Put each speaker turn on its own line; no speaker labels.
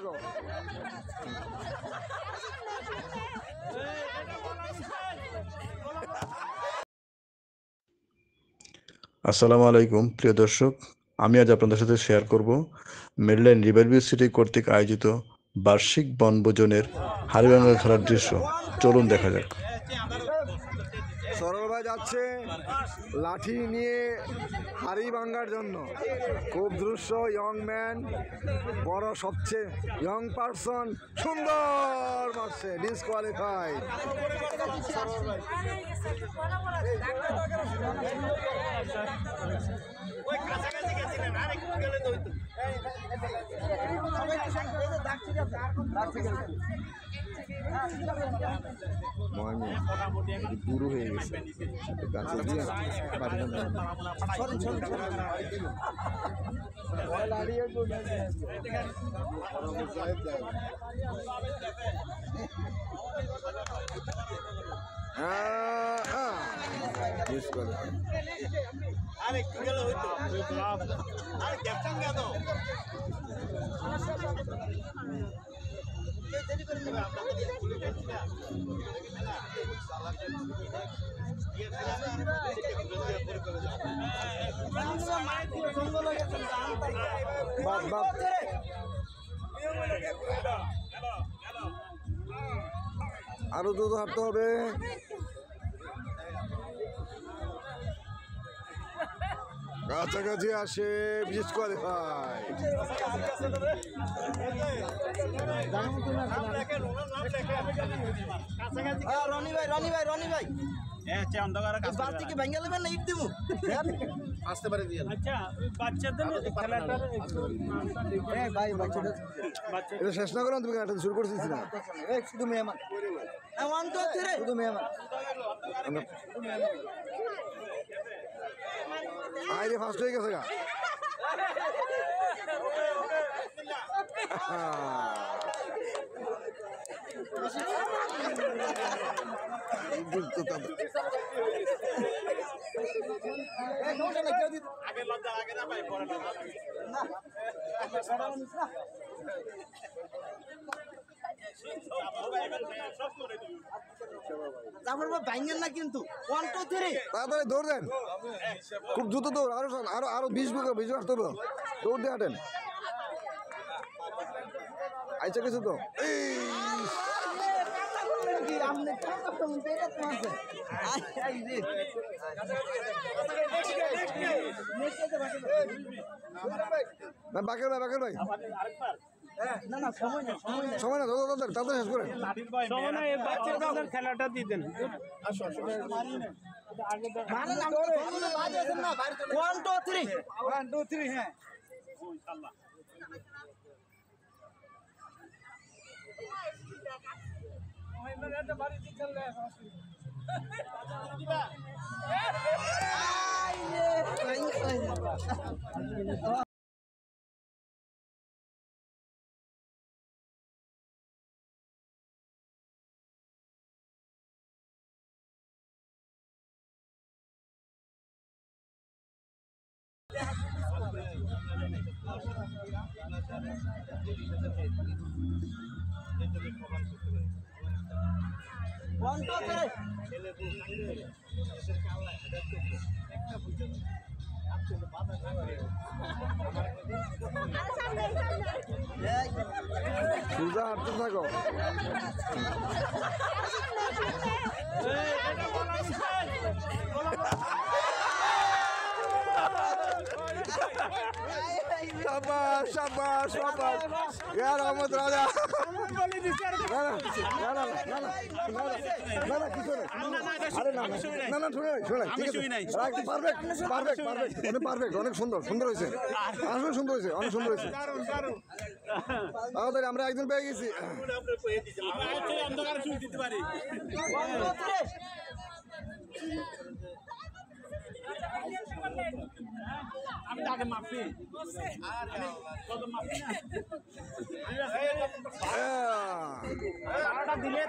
থাকো।
আসসালামু আলাইকুম প্রিয় দর্শক, আমি আজ আপনাদের সাথে শেয়ার করব মেরিল্যান্ড রিভারভিউ সিটি কর্তৃক আয়োজিত বার্ষিক বনভোজনের হাড়িভাঙা খেলার দৃশ্য। চলুন দেখা যাক।
সরল ভাই যাচ্ছে লাঠি নিয়ে হাড়ি ভাঙার জন্য। খুব দৃশ্য, ইয়ং ম্যান, বড় সবচেয়ে ইয়ং পারসন, সুন্দর মারছে, ডিসকোয়ালিফাইড। দূর হয়ে গেছে গাছে দিয়ে আরো দ্রুত হাঁটতে হবে। কাছাকাছি আসে, ডিসকোয়ালিফাইড।
রনি ভাই আসতে পারে। আচ্ছা, বাচ্চাদের
এটা শেষ না করলাম, তুমি গানটা শুরু করছিস না?
শুধু মেহমান, শুধু মেহমান।
আইরে ফার্স্ট হয়ে গেছে গা।
না কিন্তু 1 2 3
তাড়াতাড়ি দৌড় দেন, খুব দ্রুত দৌড়। আরো আরো 20 হাঁটতে হবে, দৌড় দিয়ে হাঁটেন। আইসা কিছু তো বাকের ভাই সময় না, তাদের শেষ করেন।
খেলাটা দিতেন। 1 2 3 হ্যাঁ।
সুজা হাঁটতে থাকো। शाबाश शाबाश शाबाश यार अहमद राजा না কিছু নেই। আরে না শোনে ঠিক আছে, পারফেক্ট পারফেক্ট পারফেক্ট, পারফেক্ট, অনেক সুন্দর হয়েছে, আসলে সুন্দর হয়েছে, অনেক সুন্দর হয়েছে। তাড়াতাড়ি আমরা একজন পেয়ে গেছি।
আমি তাকে মাপি কত মাপি না দিলে